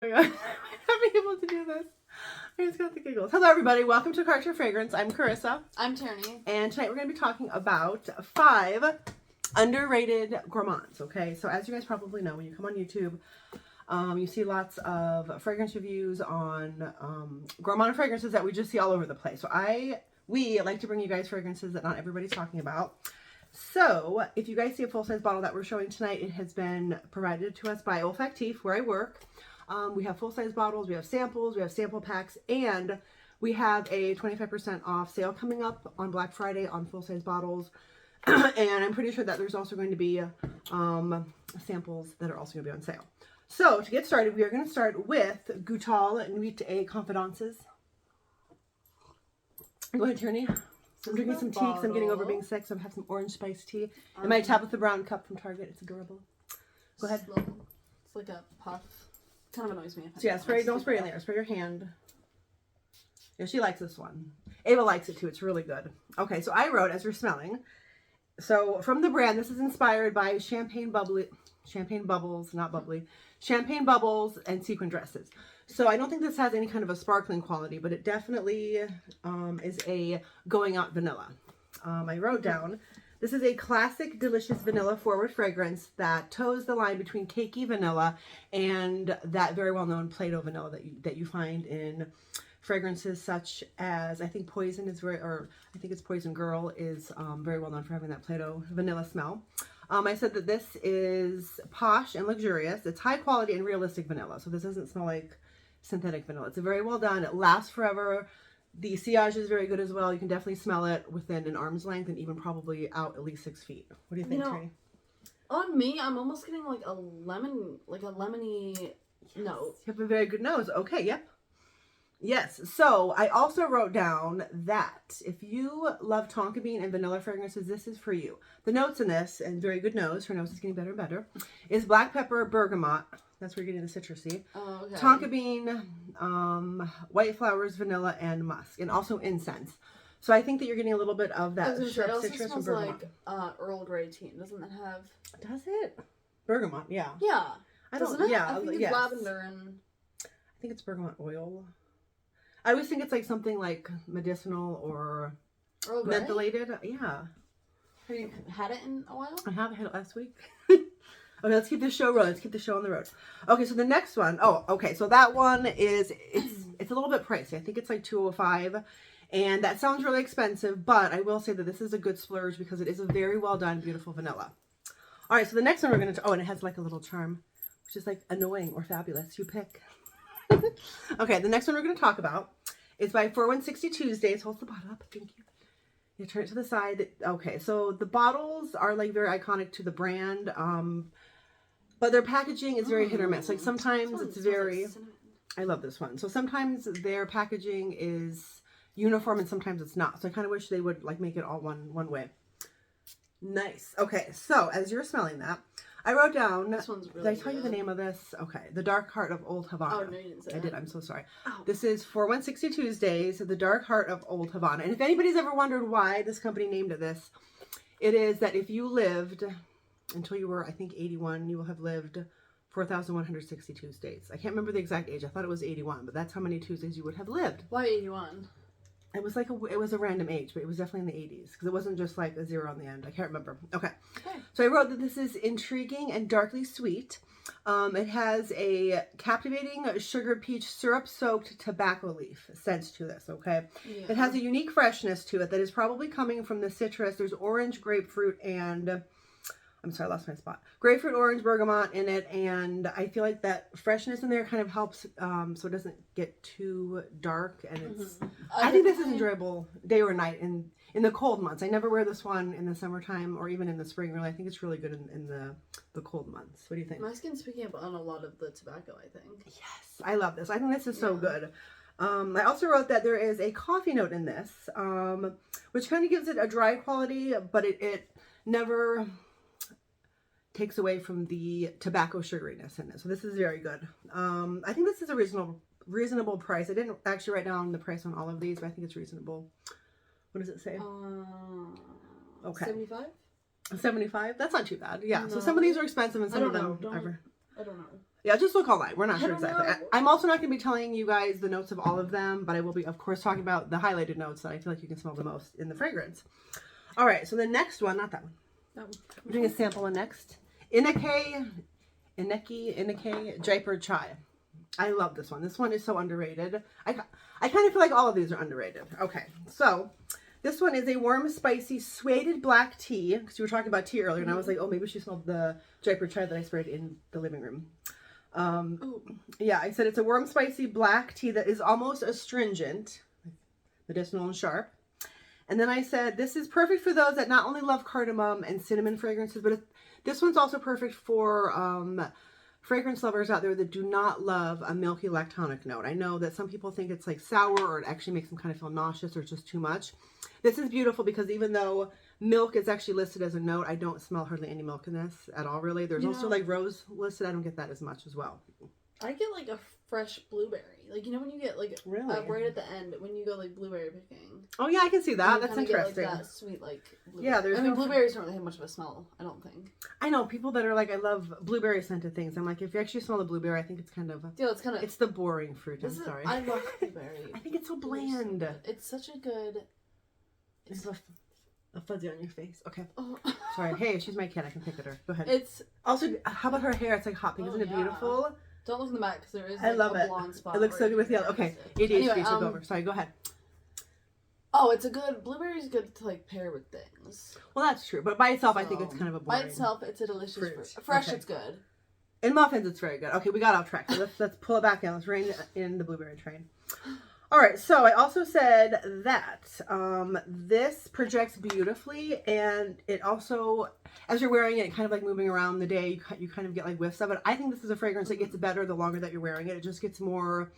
Oh my god, I might not be able to do this. I just got the giggles. Hello everybody, welcome to Character Fragrance. I'm Carissa. I'm Tierney. And tonight we're going to be talking about 5 underrated gourmands, okay? So as you guys probably know, when you come on YouTube, you see lots of fragrance reviews on gourmand fragrances that we just see all over the place. So we like to bring you guys fragrances that not everybody's talking about. So if you guys see a full-size bottle that we're showing tonight, it has been provided to us by Olfactif, where I work. We have full-size bottles, we have samples, we have sample packs, and we have a 25% off sale coming up on Black Friday on full-size bottles. And I'm pretty sure that there's also going to be samples that are also going to be on sale. So to get started, we are going to start with Goutal Nuit Confidences. Go ahead, Tierney. I'm drinking some tea because I'm getting over being sick, so I have some orange spice tea. And my Tabitha Brown cup from Target. It's adorable. Go ahead. It's like a puff. Kind of annoys me. So yeah, spray. Don't spray in there. Spray your hand. Yeah, she likes this one. Ava likes it too. It's really good. Okay, so I wrote as you're smelling. So from the brand, this is inspired by champagne bubbles, champagne bubbles and sequin dresses. So I don't think this has any kind of a sparkling quality, but it definitely is a going out vanilla. I wrote down, this is a classic, delicious vanilla forward fragrance that toes the line between cakey vanilla and that very well-known Play-Doh vanilla that you find in fragrances such as, I think Poison is I think it's Poison Girl is very well known for having that Play-Doh vanilla smell. I said that this is posh and luxurious. It's high quality and realistic vanilla. So this doesn't smell like synthetic vanilla. It's very well done. It lasts forever. The sillage is very good as well. You can definitely smell it within an arm's length and even probably out at least 6 feet. What do you think, Trey? On me, I'm almost getting like a lemony note. You have a very good nose. Okay, yep. Yes, so I also wrote down that if you love tonka bean and vanilla fragrances, this is for you. The notes in this, and very good nose, her nose is getting better and better, is black pepper, bergamot. That's where you're getting the citrusy. Oh, okay. Tonka bean, white flowers, vanilla, and musk, and also incense. So I think that you're getting a little bit of that sharp citrus from bergamot. It also smells like Earl Grey tea. Doesn't it have? Does it? Bergamot, yeah. Yeah. Doesn't it? Yeah, I think it's lavender and. I think it's bergamot oil. I always think it's like something like medicinal or mentholated. Yeah. Have you had it in a while? I have had it last week. Okay, let's keep this show rolling. Let's keep the show on the road. Okay, so the next one. Oh, okay. So that one is it's a little bit pricey. I think it's like $205, and that sounds really expensive. But I will say that this is a good splurge because it is a very well done, beautiful vanilla. All right. So the next one we're gonna. Oh, and it has like a little charm, which is like annoying or fabulous. You pick. Okay, the next one we're going to talk about is by 4160 Tuesdays. Hold the bottle up. Thank you. You turn it to the side. Okay, so the bottles are like very iconic to the brand, but their packaging is very hit or miss. Like sometimes it's very... I love this one. So sometimes their packaging is uniform and sometimes it's not. So I kind of wish they would like make it all one way. Nice. Okay, so as you're smelling that, I wrote down, this one's really did I tell you the name of this? Okay, The Dark Heart of Old Havana. Oh, no, you didn't say that. I did, I'm so sorry. Ow. This is 4160 Tuesdays, The Dark Heart of Old Havana. And if anybody's ever wondered why this company named it this, it is that if you lived until you were, I think, 81, you will have lived 4,160 Tuesdays. I can't remember the exact age. I thought it was 81, but that's how many Tuesdays you would have lived. Why 81? It was like it was a random age, but it was definitely in the 80s because it wasn't just like a 0 on the end. I can't remember. Okay. So I wrote that this is intriguing and darkly sweet. It has a captivating sugar peach syrup-soaked tobacco leaf scent to this, okay? Yeah. It has a unique freshness to it that is probably coming from the citrus. There's orange, grapefruit, and... I'm sorry, I lost my spot. Grapefruit, orange, bergamot in it, and I feel like that freshness in there kind of helps so it doesn't get too dark, and it's... I think this is enjoyable day or night in the cold months. I never wear this one in the summertime or even in the spring, really. I think it's really good in the cold months. What do you think? My skin's picking up on a lot of the tobacco, I think. Yes, I love this. I think this is so good. I also wrote that there is a coffee note in this, which kind of gives it a dry quality, but it never... takes away from the tobacco sugariness in it. So this is very good. I think this is a reasonable price. I didn't actually write down the price on all of these, but I think it's reasonable. What does it say? Okay. 75? 75? That's not too bad. Yeah. No. So some of these are expensive and some of them I don't know. Yeah, just look online. We're not sure don't exactly. know. I'm also not going to be telling you guys the notes of all of them, but I will be, of course, talking about the highlighted notes that I feel like you can smell the most in the fragrance. All right, so the next one, not that one. We're doing a sample one next. Ineke Jaipur Chai. I love this one. This one is so underrated. I kind of feel like all of these are underrated. Okay, so this one is a warm, spicy, suede black tea. Because you were talking about tea earlier, and I was like, oh, maybe she smelled the Jaipur Chai that I sprayed in the living room. Yeah, I said it's a warm, spicy black tea that is almost astringent, medicinal and sharp. And then I said this is perfect for those that not only love cardamom and cinnamon fragrances, but this one's also perfect for fragrance lovers out there that do not love a milky lactonic note. I know that some people think it's like sour or it actually makes them kind of feel nauseous or just too much. This is beautiful because even though milk is actually listed as a note, I don't smell hardly any milk in this at all, really. There's also like rose listed. I don't get that as much as well. I get like a fresh blueberry. Like, you know when you get like right at the end when you go like blueberry picking. Oh yeah, I can see that. That's interesting. Get, like, that sweet like blueberry. Yeah, there's blueberries don't really have much of a smell, I don't think. I know people that are like, I love blueberry scented things. I'm like, if you actually smell the blueberry, I think it's kind of it's the boring fruit. I'm sorry. I love blueberry. I think it's so bland. It's such a good. It's a fuzzy on your face. Okay. Oh. Sorry. Hey, she's my cat. I can pick at her. Go ahead. It's also, how about her hair? It's like hot pink. Isn't it beautiful? Don't look in the back because there is I love a blonde spot. It looks so good with yellow. Okay. ADHD took over. Sorry, go ahead. Oh, it's a good, blueberry's good to like pair with things. Well, that's true. But by itself, I think it's kind of a boring. By itself, it's a delicious fruit. Fresh, it's good. In muffins, it's very good. Okay, we got off track. So let's pull it back in. Let's rein in the blueberry train. All right, so I also said that this projects beautifully, and it also, as you're wearing it, kind of like moving around the day, you kind of get like whiffs of it. I think this is a fragrance that gets better the longer that you're wearing it. It just gets more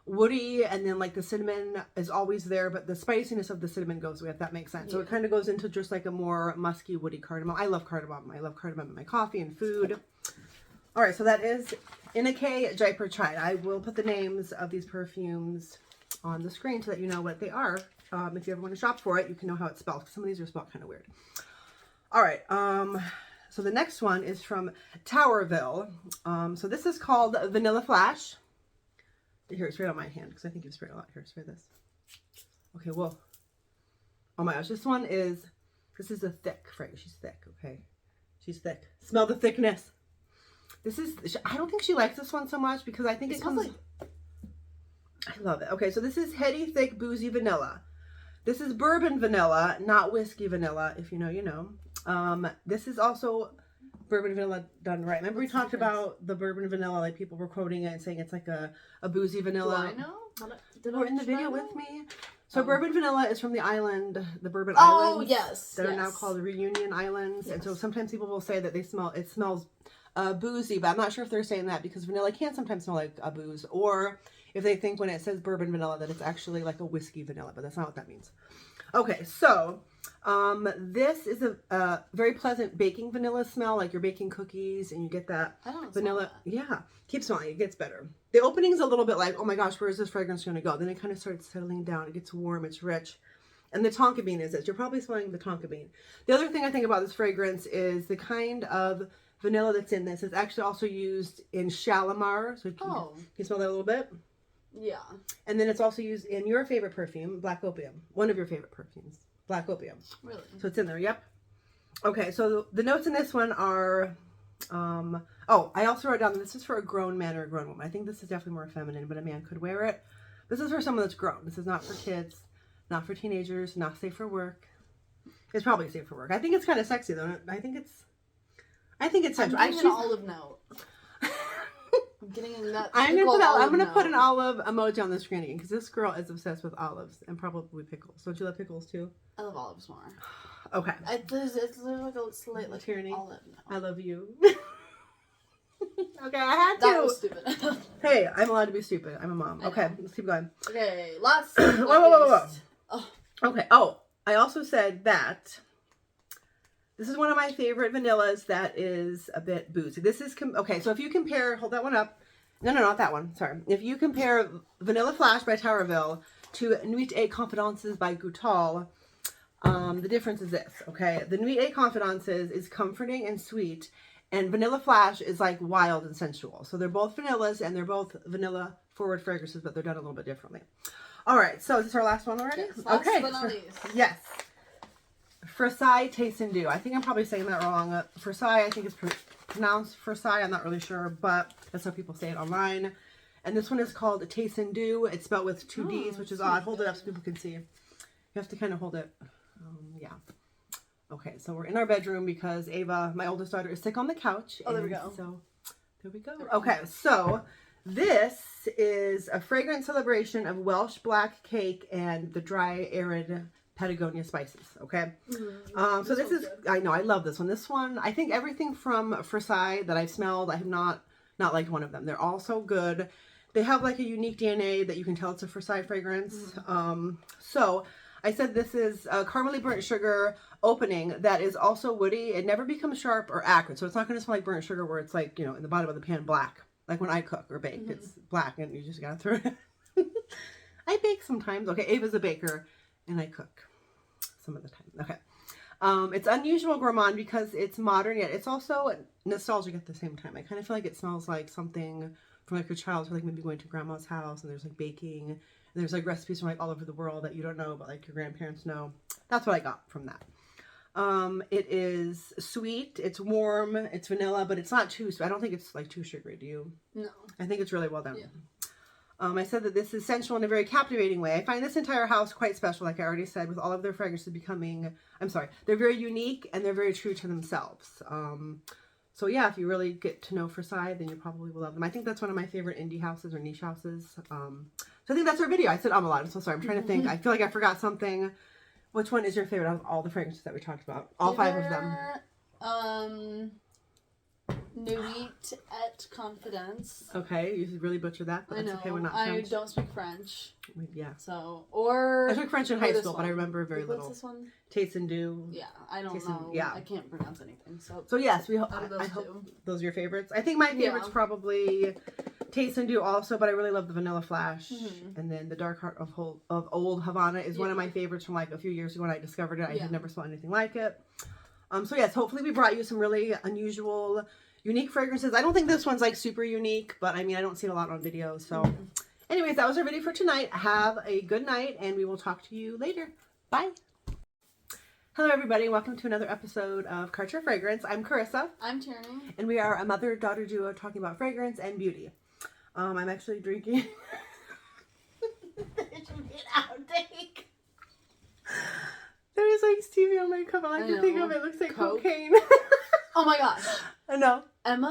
woody, and then like the cinnamon is always there, but the spiciness of the cinnamon goes away, if that makes sense. So it kind of goes into just like a more musky, woody cardamom. I love cardamom. I love cardamom in my coffee and food. All right, so that is Ineke Jaipur Chai. I will put the names of these perfumes on the screen so that you know what they are. If you ever want to shop for it, you can know how it's spelled. Some of these are spelled kind of weird. All right. So the next one is from Tauerville. So this is called Vanilla Flash. Here, spray it on my hand because I think you've sprayed a lot. Here, spray this. Okay, whoa. Oh my gosh, this is a thick fragrance. She's thick, okay? She's thick. Smell the thickness. I don't think she likes this one so much because I think it comes like... I love it. Okay, so this is heady, thick, boozy vanilla. This is bourbon vanilla, not whiskey vanilla. If you know, you know. This is also bourbon vanilla done right. Remember we talked about the bourbon vanilla, like people were quoting it and saying it's like a boozy vanilla. Do I know? Did you in the video with me? So boorbon vanilla is from the island, the Bourbon Islands. Oh, yes. That are now called Reunion Islands. Yes. And so sometimes people will say that it smells boozy, but I'm not sure if they're saying that because vanilla can sometimes smell like a booze, or if they think when it says bourbon vanilla that it's actually like a whiskey vanilla, but that's not what that means. Okay, so this is a very pleasant baking vanilla smell, like you're baking cookies and you get that vanilla. Yeah, keep smelling, it gets better. The opening's a little bit like, oh my gosh, where is this fragrance going to go? Then it kind of starts settling down. It gets warm, it's rich. And the tonka bean is this. You're probably smelling the tonka bean. The other thing I think about this fragrance is the kind of vanilla that's in this is actually also used in Shalimar. So can you smell that a little bit? Yeah. And then it's also used in your favorite perfume, Black Opium. One of your favorite perfumes, Black Opium. Really? So it's in there, yep. Okay, so the notes in this one are, I also wrote down that this is for a grown man or a grown woman. I think this is definitely more feminine, but a man could wear it. This is for someone that's grown. This is not for kids, not for teenagers, not safe for work. It's probably safe for work. I think it's kind of sexy though. I think it's sensual. I'm getting an olive note. I'm getting that. I'm gonna put an olive emoji on the screen again because this girl is obsessed with olives and probably pickles. Don't you love pickles too? I love olives more. Okay. There's like a slight like tyranny. Olive. No. I love you. Okay, I had to. That was stupid. Hey, I'm allowed to be stupid. I'm a mom. Okay, let's keep going. Okay, last. Whoa. Oh. Okay. Oh, I also said that this is one of my favorite vanillas that is a bit boozy. This is, okay, so if you compare, hold that one up. No, not that one. Sorry. If you compare Vanilla Flash by Tauerville to Nuit et Confidences by Goutal, the difference is this, okay? The Nuit et Confidences is comforting and sweet, And Vanilla Flash is like wild and sensual. So they're both vanillas and they're both vanilla forward fragrances, but they're done a little bit differently. All right, so is this our last one already? Yes, last but not least. Yes. Frassai Teisenddu. I think I'm probably saying that wrong. Frassai, I think it's pronounced Frassai. I'm not really sure, but that's how people say it online. And this one is called Teisenddu. It's spelled with two D's, which is odd. Hold it up so people can see. You have to kind of hold it. Yeah. Okay, so we're in our bedroom because Ava, my oldest daughter, is sick on the couch. Oh, there we go. So there we go. Okay, so this is a fragrant celebration of Welsh black cake and the dry, arid Patagonia spices. Okay, so this is good. I know I love this one. This one, I think everything from Frassai that I've smelled, I have not liked one of them. They're all so good. They have like a unique DNA that you can tell it's a Frassai fragrance. So I said this is a caramely burnt sugar opening that is also woody. It never becomes sharp or acrid. So it's not going to smell like burnt sugar where it's like, you know, in the bottom of the pan black. Like when I cook or bake, it's black and you just got to throw it. I bake sometimes. Okay, Ava's a baker and I cook some of the time. Okay. It's unusual gourmand because it's modern, yet it's also nostalgic at the same time. I kind of feel like it smells like something from like your childhood, like maybe going to grandma's house and there's like baking and there's like recipes from like all over the world that you don't know, but like your grandparents know. That's what I got from that. It is sweet, it's warm, it's vanilla, but it's not too sweet. I don't think it's like too sugary, do you? No. I think it's really well done. Yeah. I said that this is sensual in a very captivating way. I find this entire house quite special, like I already said, with all of their fragrances becoming, they're very unique and they're very true to themselves. So yeah, if you really get to know Frassai, then you probably will love them. I think that's one of my favorite indie houses or niche houses. So I think that's our video. I said a lot. I'm so sorry. I'm trying to think. I feel like I forgot something. Which one is your favorite of all the fragrances that we talked about? All 5 of them. Nuit et Confidence. Okay, you really butchered that, but that's okay. We're not French. I don't speak French. Yeah. So, or... I took French in high school, but I remember very little. What's this one? Teisenddu. Yeah, I don't know. Yeah. I can't pronounce anything. So yes, I hope those are your favorites. I think my favorite's probably Teisenddu also, but I really love the Vanilla Flash. And then the Dark Heart of Old Havana is one of my favorites from like a few years ago when I discovered it. I had never smelled anything like it. So yes, hopefully we brought you some really unusual, unique fragrances. I don't think this one's like super unique, but I mean, I don't see it a lot on videos. So anyways, that was our video for tonight. Have a good night and we will talk to you later. Bye. Hello everybody, welcome to another episode of Karcher Fragrance. I'm Carissa. I'm Tierney. And we are a mother-daughter duo talking about fragrance and beauty. I'm actually drinking... There should be an outtake. There is like stevia on my cup. I like to think of it. It looks like cocaine. Oh my gosh. I know. Emma